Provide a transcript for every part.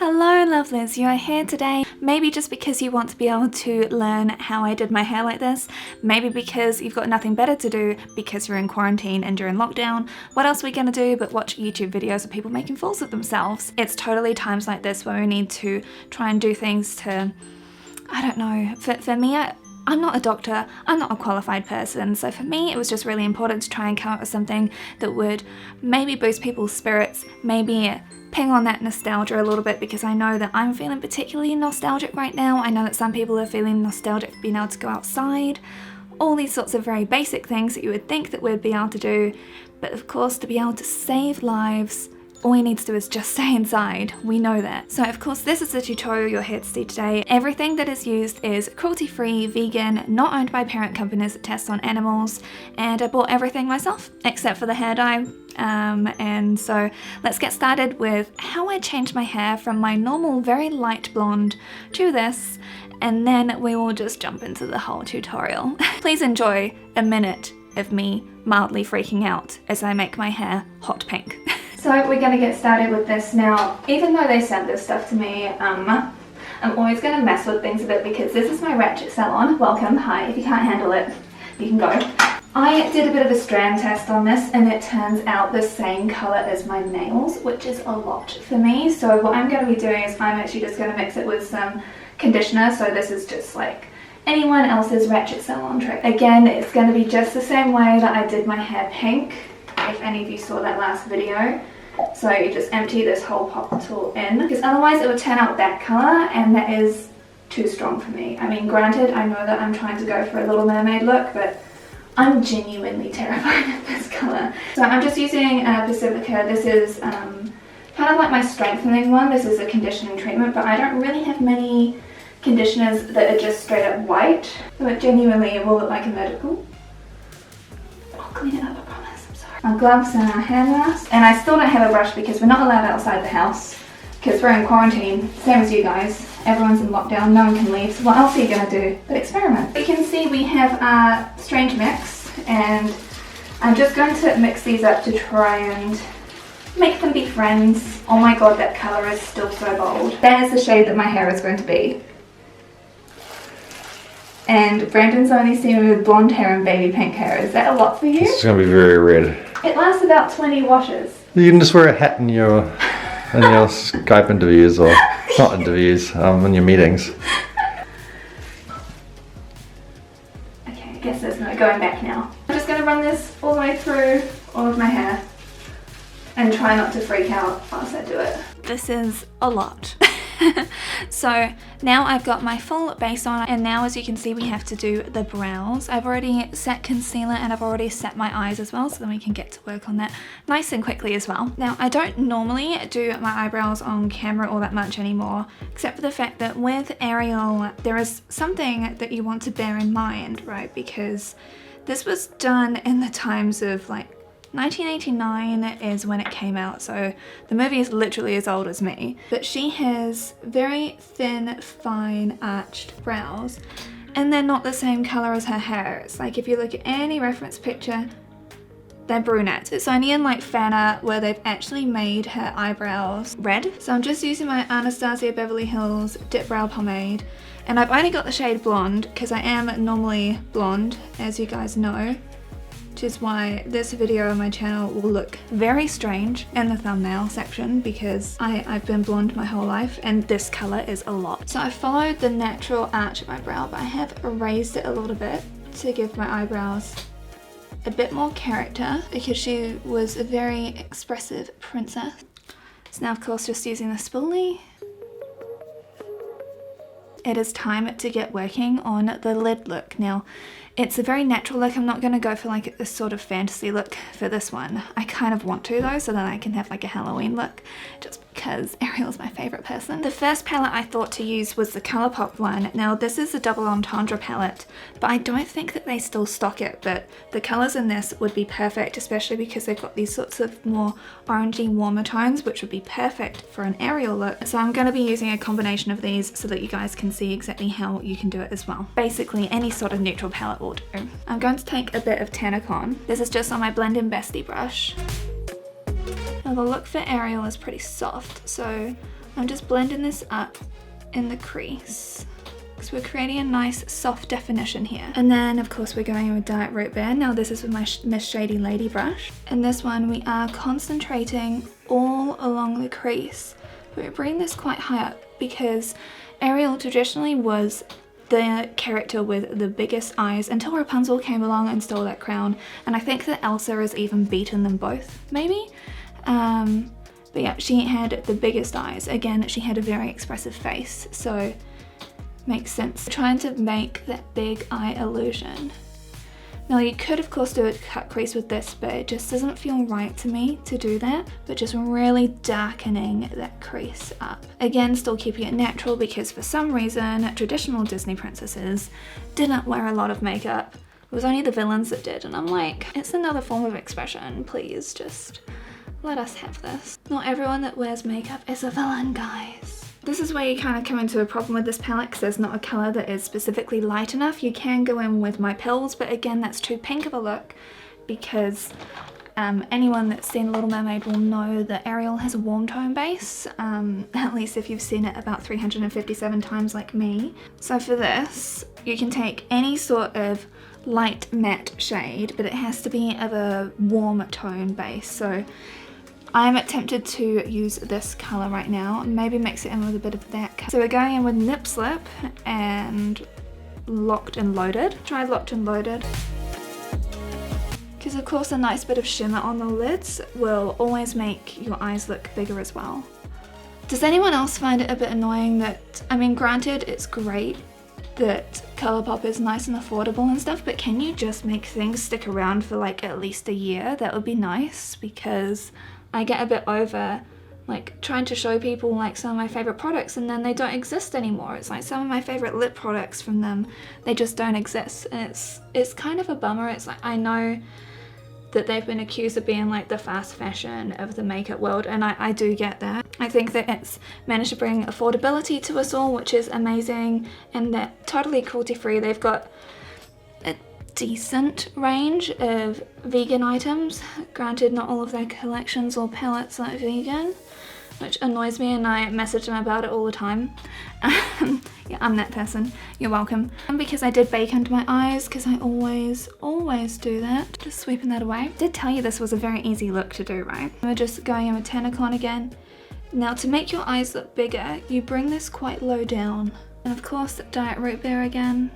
Hello lovelies, you are here today, maybe just because you want to be able to learn how I did my hair like this, maybe because you've got nothing better to do because you're in quarantine and during lockdown. What else are we gonna do but watch YouTube videos of people making fools of themselves? It's totally times like this where we need to try and do things to, I don't know, for me, I'm not a doctor, I'm not a qualified person, so for me it was just really important to try and come up with something that would maybe boost people's spirits, maybe ping on that nostalgia a little bit, because I know that I'm feeling particularly nostalgic right now. I know that some people are feeling nostalgic for being able to go outside, all these sorts of very basic things that you would think that we'd be able to do, but of course to be able to save lives, all you need to do is just stay inside. We know that. So of course this is the tutorial you're here to see today. Everything that is used is cruelty-free, vegan, not owned by parent companies that test on animals, and I bought everything myself except for the hair dye. And so let's get started with how I changed my hair from my normal very light blonde to this, and then we will just jump into the whole tutorial. Please enjoy a minute of me mildly freaking out as I make my hair hot pink. So we're going to get started with this now. Even though they sent this stuff to me, I'm always going to mess with things a bit because this is my ratchet salon. Welcome, hi, if you can't handle it, you can go. I did a bit of a strand test on this and it turns out the same colour as my nails, which is a lot for me. So what I'm going to be doing is I'm actually just going to mix it with some conditioner. So this is just like anyone else's ratchet salon trick. Again, it's going to be just the same way that I did my hair pink, if any of you saw that last video. So you just empty this whole bottle in, because otherwise it would turn out that colour, and that is too strong for me. I mean, granted, I know that I'm trying to go for a Little Mermaid look, but I'm genuinely terrified of this colour. So I'm just using Pacifica. This is kind of like my strengthening one. This is a conditioning treatment, but I don't really have many conditioners that are just straight up white. So it genuinely will look like a medical. I'll clean it up, I promise. Our gloves and our hair mask, and I still don't have a brush because we're not allowed outside the house because we're in quarantine, same as you guys. Everyone's in lockdown, no one can leave, so what else are you going to do but experiment? You can see we have our strange mix, and I'm just going to mix these up to try and make them be friends. Oh my god, that colour is still so bold. That is the shade that my hair is going to be. And Brandon's only seen me with blonde hair and baby pink hair. Is that a lot for you? It's going to be very red. It lasts about 20 washes. You can just wear a hat in your Skype interviews, or not interviews, in your meetings. Okay, I guess there's no going back now. I'm just going to run this all the way through all of my hair and try not to freak out whilst I do it. This is a lot. So now I've got my full base on, and now as you can see we have to do the brows. I've already set concealer and I've already set my eyes as well, so then we can get to work on that nice and quickly as well. Now I don't normally do my eyebrows on camera all that much anymore, except for the fact that with Ariel there is something that you want to bear in mind, right? Because this was done in the times of like 1989 is when it came out, so the movie is literally as old as me. But she has very thin, fine, arched brows, and they're not the same colour as her hair. It's like if you look at any reference picture, they're brunette. It's only in like fan art where they've actually made her eyebrows red. So I'm just using my Anastasia Beverly Hills Dip Brow Pomade, and I've only got the shade blonde because I am normally blonde, as you guys know. Which is why this video on my channel will look very strange in the thumbnail section, because I've been blonde my whole life and this colour is a lot. So I followed the natural arch of my brow, but I have erased it a little bit to give my eyebrows a bit more character, because she was a very expressive princess. So now of course just using the spoolie. It is time to get working on the lid look. Now, it's a very natural look. I'm not going to go for like a sort of fantasy look for this one. I kind of want to though, so then I can have like a Halloween look, just because Ariel's my favourite person. The first palette I thought to use was the Colourpop one. Now this is a Double Entendre palette, but I don't think that they still stock it, but the colours in this would be perfect, especially because they've got these sorts of more orangey, warmer tones, which would be perfect for an Ariel look. So I'm going to be using a combination of these so that you guys can see exactly how you can do it as well. Basically any sort of neutral palette will do. I'm going to take a bit of Tanacon. This is just on my Blend Bestie brush. Now the look for Ariel is pretty soft, so I'm just blending this up in the crease. So we're creating a nice soft definition here. And then of course we're going in with Diet Root Beer. Now this is with my Miss Shady Lady brush. In this one we are concentrating all along the crease. But we're bringing this quite high up because Ariel traditionally was the character with the biggest eyes until Rapunzel came along and stole that crown. And I think that Elsa has even beaten them both, maybe? But yeah, she had the biggest eyes. Again, she had a very expressive face, so makes sense. Trying to make that big eye illusion. Now you could of course do a cut crease with this, but it just doesn't feel right to me to do that, but just really darkening that crease up. Again, still keeping it natural because for some reason traditional Disney princesses didn't wear a lot of makeup. It was only the villains that did, and I'm like, it's another form of expression, please just let us have this. Not everyone that wears makeup is a villain, guys. This is where you kind of come into a problem with this palette because there's not a colour that is specifically light enough. You can go in with my pills, but again, that's too pink of a look because anyone that's seen Little Mermaid will know that Ariel has a warm tone base, at least if you've seen it about 357 times like me. So for this, you can take any sort of light matte shade, but it has to be of a warm tone base. So I'm tempted to use this colour right now, maybe mix it in with a bit of that colour. So we're going in with Nip Slip and Locked and Loaded. Try Locked and Loaded. Because of course a nice bit of shimmer on the lids will always make your eyes look bigger as well. Does anyone else find it a bit annoying that, I mean granted it's great that Colourpop is nice and affordable and stuff, but can you just make things stick around for like at least a year? That would be nice, because I get a bit over like trying to show people like some of my favorite products and then they don't exist anymore. It's like some of my favorite lip products from them, they just don't exist, and it's kind of a bummer. It's like, I know that they've been accused of being like the fast fashion of the makeup world, and I do get that. I think that it's managed to bring affordability to us all, which is amazing, and they're totally cruelty free. They've got a decent range of vegan items. Granted, not all of their collections or palettes are vegan, which annoys me, and I message them about it all the time. Yeah, I'm that person. You're welcome. And because I did bake under my eyes, because I always do that. Just sweeping that away. I did tell you this was a very easy look to do, right? We're just going in with Tanacon again. Now to make your eyes look bigger, you bring this quite low down. And of course, Diet Root Beer again.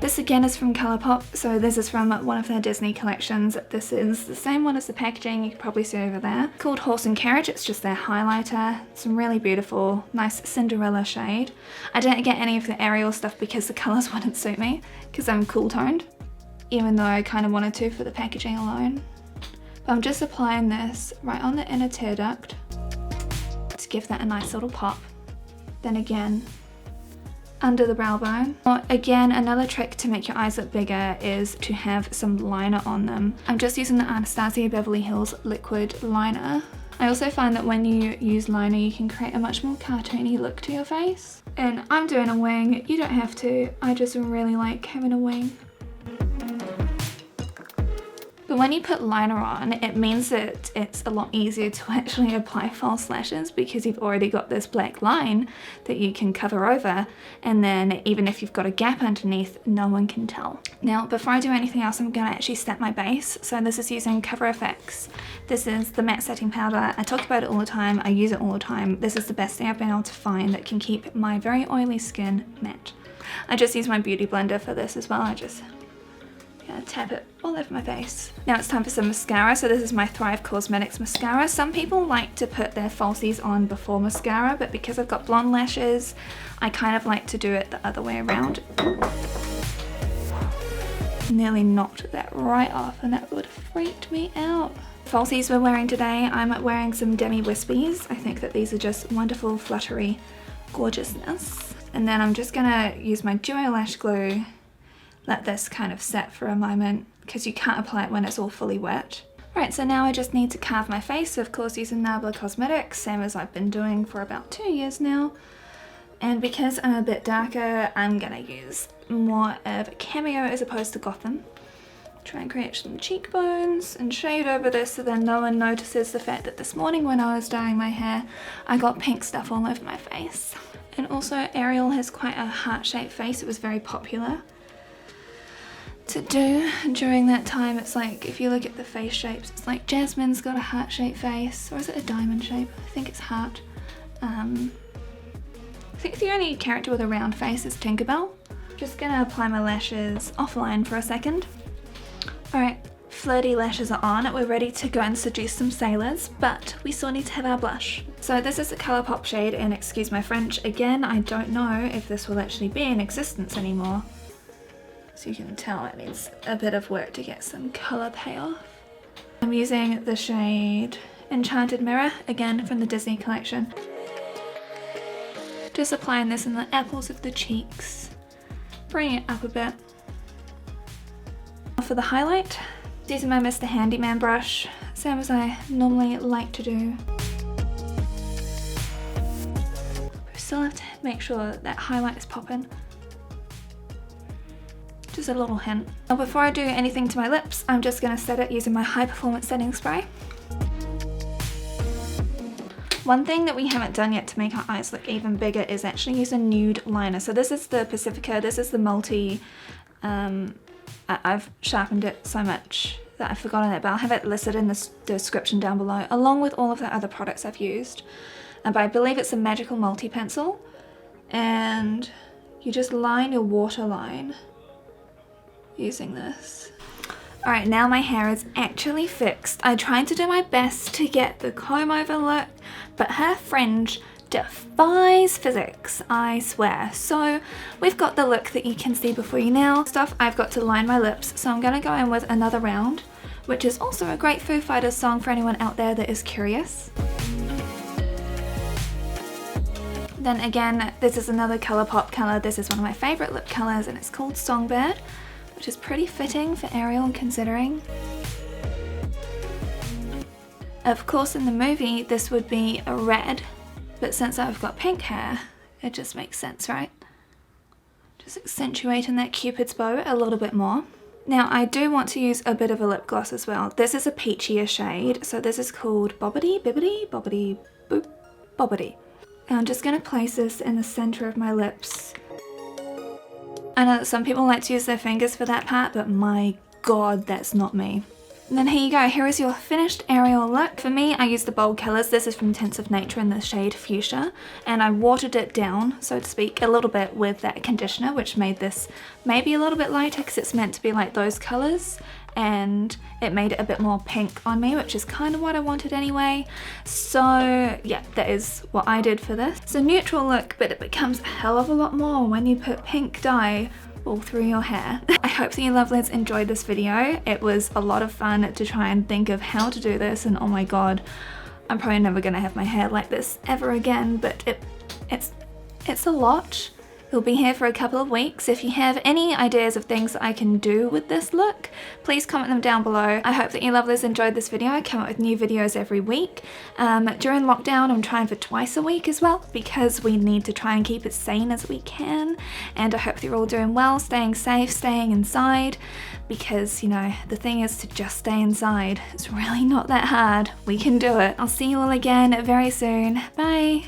This again is from Colourpop, so this is from one of their Disney collections. This is the same one as the packaging, you can probably see over there. Called Horse and Carriage, it's just their highlighter. It's a really beautiful, nice Cinderella shade. I didn't get any of the Ariel stuff because the colours wouldn't suit me, because I'm cool toned, even though I kind of wanted to for the packaging alone. But I'm just applying this right on the inner tear duct to give that a nice little pop. Then again, under the brow bone. Again, another trick to make your eyes look bigger is to have some liner on them. I'm just using the Anastasia Beverly Hills liquid liner. I also find that when you use liner, you can create a much more cartoony look to your face. And I'm doing a wing, you don't have to, I just really like having a wing. But when you put liner on, it means that it's a lot easier to actually apply false lashes because you've already got this black line that you can cover over, and then even if you've got a gap underneath, no one can tell. Now, before I do anything else, I'm going to actually set my base. So this is using Cover FX. This is the matte setting powder. I talk about it all the time. I use it all the time. This is the best thing I've been able to find that can keep my very oily skin matte. I just use my beauty blender for this as well. I just tap it all over my face. Now it's time for some mascara. So this is my Thrive Causemetics mascara. Some people like to put their falsies on before mascara, but because I've got blonde lashes, I kind of like to do it the other way around. Nearly knocked that right off, and that would have freaked me out. Falsies we're wearing today, I'm wearing some Demi Wispies. I think that these are just wonderful, fluttery gorgeousness. And then I'm just gonna use my Duo Lash Glue. Let this kind of set for a moment because you can't apply it when it's all fully wet. Right, so now I just need to carve my face, of course using Nabla Cosmetics, same as I've been doing for about 2 years now. And because I'm a bit darker, I'm gonna use more of Cameo as opposed to Gotham. Try and create some cheekbones and shade over this so then no one notices the fact that this morning when I was dyeing my hair, I got pink stuff all over my face. And also Ariel has quite a heart-shaped face. It was very popular to do during that time. It's like, if you look at the face shapes, it's like Jasmine's got a heart-shaped face, or is it a diamond shape? I think it's heart. I think the only character with a round face is Tinkerbell. Just gonna apply my lashes offline for a second. Alright, flirty lashes are on. We're ready to go and seduce some sailors, but we still need to have our blush. So this is a Colourpop shade, and excuse my French, again, I don't know if this will actually be in existence anymore. So you can tell it needs a bit of work to get some colour payoff. I'm using the shade Enchanted Mirror, again from the Disney collection. Just applying this in the apples of the cheeks. Bring it up a bit. For the highlight, using my Mr. Handyman brush, same as I normally like to do. We still have to make sure that highlight is popping. Just a little hint. Now before I do anything to my lips, I'm just going to set it using my high performance setting spray. One thing that we haven't done yet to make our eyes look even bigger is actually use a nude liner. So this is the Pacifica, this is the multi, I've sharpened it so much that I've forgotten it, but I'll have it listed in the description down below, along with all of the other products I've used. But I believe it's a magical multi-pencil, and you just line your waterline using this. Alright, now my hair is actually fixed. I tried to do my best to get the comb over look, but her fringe defies physics, I swear. So we've got the look that you can see before you now. Stuff, I've got to line my lips, so I'm gonna go in with Another Round, which is also a great Foo Fighters song for anyone out there that is curious. Then again, this is another Colourpop colour. This is one of my favourite lip colours, and it's called Songbird, which is pretty fitting for Ariel considering. Of course in the movie this would be a red, but since I've got pink hair, it just makes sense, right? Just accentuating that Cupid's bow a little bit more. Now I do want to use a bit of a lip gloss as well. This is a peachier shade, so this is called Bobbity Bibbity Bobbity Boop Bobbity. And I'm just going to place this in the center of my lips. I know that some people like to use their fingers for that part, but my god, that's not me. And then here you go, here is your finished Ariel look. For me, I used the bold colours. This is from Tints of Nature in the shade Fuschia, and I watered it down, so to speak, a little bit with that conditioner, which made this maybe a little bit lighter because it's meant to be like those colours, and it made it a bit more pink on me, which is kind of what I wanted anyway. So yeah, that is what I did for this. It's a neutral look, but it becomes a hell of a lot more when you put pink dye all through your hair. I hope that you lovelies enjoyed this video. It was a lot of fun to try and think of how to do this, and oh my god, I'm probably never gonna have my hair like this ever again, but it's a lot. It'll be here for a couple of weeks. If you have any ideas of things that I can do with this look, please comment them down below. I hope that you lovelies enjoyed this video. I come up with new videos every week. During lockdown, I'm trying for twice a week as well, because we need to try and keep as sane as we can. And I hope you're all doing well, staying safe, staying inside, because, you know, the thing is to just stay inside. It's really not that hard. We can do it. I'll see you all again very soon. Bye.